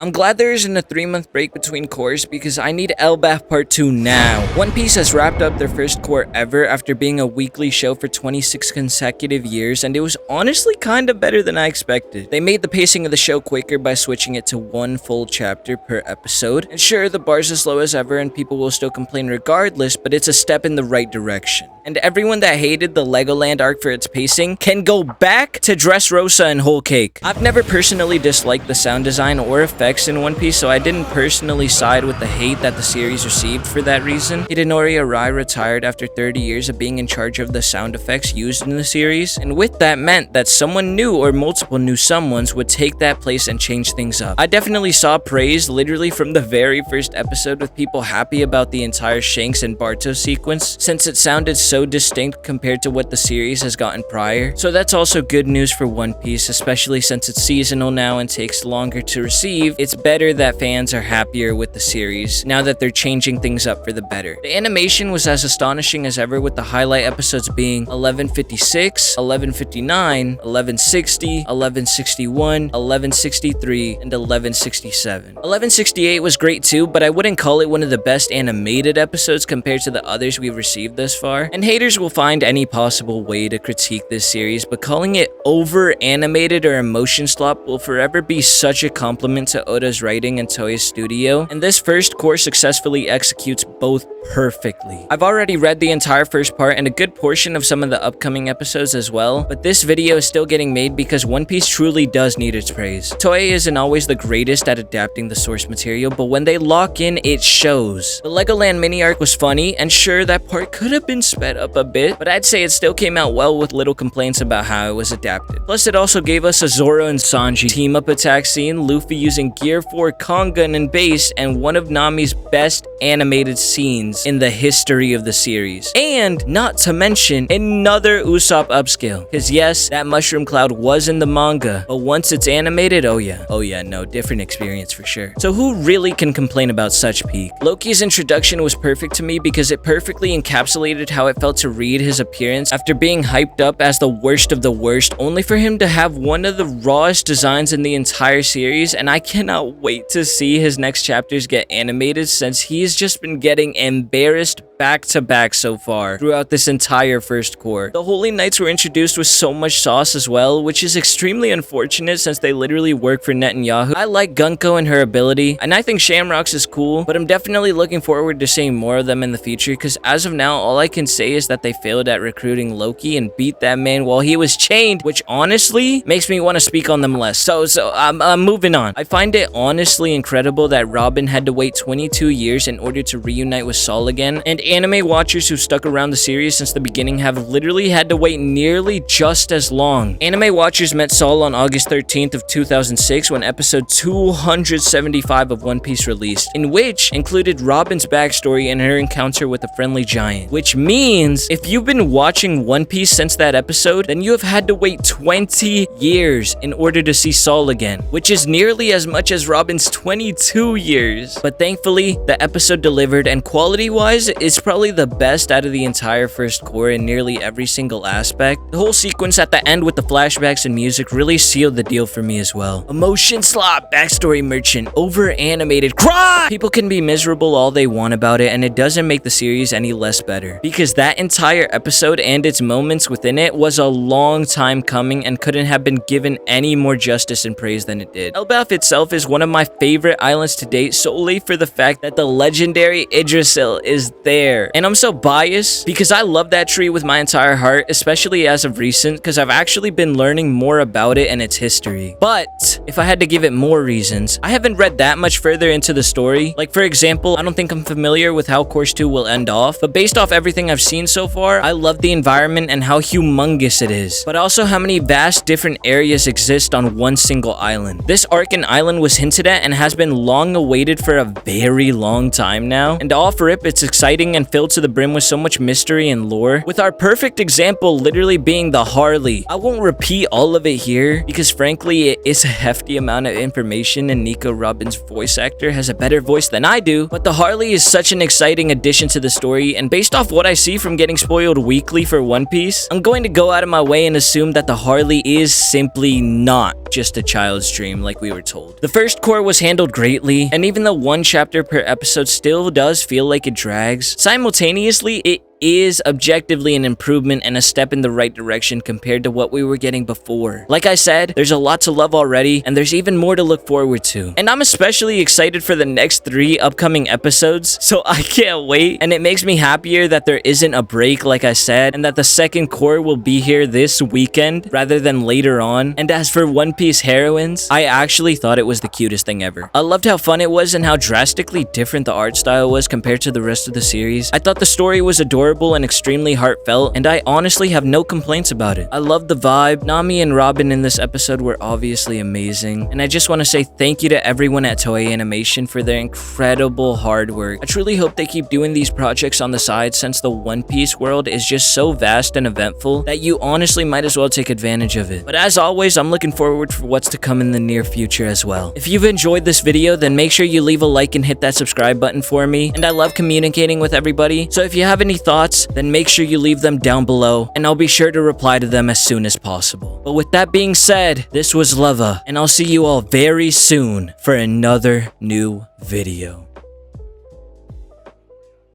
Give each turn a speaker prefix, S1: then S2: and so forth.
S1: I'm glad there isn't a 3-month break between cours because I need Elbaph Part 2 now. One Piece has wrapped up their first cour ever after being a weekly show for 26 consecutive years, and it was honestly kinda better than I expected. They made the pacing of the show quicker by switching it to one full chapter per episode. And sure, the bar's as low as ever and people will still complain regardless, but it's a step in the right direction. And everyone that hated the Legoland arc for its pacing can go back to Dressrosa and Whole Cake. I've never personally disliked the sound design or effects in One Piece, so I didn't personally side with the hate that the series received for that reason. Hidenori Arai retired after 30 years of being in charge of the sound effects used in the series, and with that meant that someone new or multiple new someones would take that place and change things up. I definitely saw praise literally from the very first episode, with people happy about the entire Shanks and Barto sequence since it sounded so distinct compared to what the series has gotten prior. So that's also good news for One Piece, especially since it's seasonal now and takes longer to receive. It's better that fans are happier with the series now that they're changing things up for the better. The animation was as astonishing as ever, with the highlight episodes being 1156, 1159, 1160, 1161, 1163, and 1167. 1168 was great too, but I wouldn't call it one of the best animated episodes compared to the others we've received thus far. And haters will find any possible way to critique this series, but calling it over animated or emotion slop will forever be such a compliment to Oda's writing and Toei's studio, and this first course successfully executes both perfectly. I've already read the entire first part and a good portion of some of the upcoming episodes as well, but this video is still getting made because One Piece truly does need its praise. Toei isn't always the greatest at adapting the source material, but when they lock in, it shows. The Legoland mini arc was funny, and sure, that part could have been sped up a bit, but I'd say it still came out well with little complaints about how it was adapted. Plus, it also gave us a Zoro and Sanji team-up attack scene, Luffy using Gear 4 Kongan and base, and one of Nami's best animated scenes in the history of the series. And not to mention another Usopp upscale, because yes, that mushroom cloud was in the manga, but once it's animated, oh yeah, no, different experience for sure. So who really can complain about such peak? Loki's introduction was perfect to me because it perfectly encapsulated how it felt to read his appearance after being hyped up as the worst of the worst, only for him to have one of the rawest designs in the entire series, and I cannot wait to see his next chapters get animated since he's just been getting embarrassed back to back so far throughout this entire first cour. The Holy Knights were introduced with so much sauce as well, which is extremely unfortunate since they literally work for Netanyahu. I like Gunko and her ability, and I think Shamrocks is cool, but I'm definitely looking forward to seeing more of them in the future, because as of now, all I can say is that they failed at recruiting Loki and beat that man while he was chained, which honestly makes me want to speak on them less. So I'm moving on. I find it honestly incredible that Robin had to wait 22 years in order to reunite with Saul again, and anime watchers who stuck around the series since the beginning have literally had to wait nearly just as long. Anime watchers met Saul on August 13th of 2006 when episode 275 of One Piece released, in which included Robin's backstory and her encounter with a friendly giant. Which means if you've been watching One Piece since that episode, then you have had to wait 20 years in order to see Saul again, which is nearly as much as Robin's 22 years. But thankfully, the episode delivered, and quality-wise, it's probably the best out of the entire first cour in nearly every single aspect. The whole sequence at the end with the flashbacks and music really sealed the deal for me as well. Emotion slop, backstory merchant, over animated, cry! People can be miserable all they want about it, and it doesn't make the series any less better, because that entire episode and its moments within it was a long time coming and couldn't have been given any more justice and praise than it did. Elbaph itself is one of my favorite islands to date, solely for the fact that the legendary Yggdrasil is there. And I'm so biased because I love that tree with my entire heart, especially as of recent, because I've actually been learning more about it and its history. But if I had to give it more reasons, I haven't read that much further into the story. Like, for example, I don't think I'm familiar with how Course 2 will end off, but based off everything I've seen so far, I love the environment and how humongous it is, but also how many vast different areas exist on one single island. This arc and island was hinted at and has been long awaited for a very long time now, and off rip, it's exciting and filled to the brim with so much mystery and lore, with our perfect example literally being the Harley. I won't repeat all of it here because frankly it is a hefty amount of information and Nico Robin's voice actor has a better voice than I do, but the Harley is such an exciting addition to the story, and based off what I see from getting spoiled weekly for One Piece, I'm going to go out of my way and assume that the Harley is simply not just a child's dream like we were told. The The first cour was handled greatly, and even though one chapter per episode still does feel like it drags, simultaneously it is objectively an improvement and a step in the right direction compared to what we were getting before. Like I said, there's a lot to love already, and there's even more to look forward to. And I'm especially excited for the next 3 upcoming episodes, so I can't wait. And it makes me happier that there isn't a break, like I said, and that the second cour will be here this weekend rather than later on. And as for One Piece Heroines, I actually thought it was the cutest thing ever. I loved how fun it was and how drastically different the art style was compared to the rest of the series. I thought the story was adorable and extremely heartfelt, and I honestly have no complaints about it. I love the vibe. Nami and Robin in this episode were obviously amazing, and I just want to say thank you to everyone at Toei Animation for their incredible hard work. I truly hope they keep doing these projects on the side, since the One Piece world is just so vast and eventful that you honestly might as well take advantage of it. But as always, I'm looking forward for what's to come in the near future as well. If you've enjoyed this video, then make sure you leave a like and hit that subscribe button for me, and I love communicating with everybody, so if you have any thoughts, then make sure you leave them down below, and I'll be sure to reply to them as soon as possible. But with that being said, this was Leva, and I'll see you all very soon for another new video.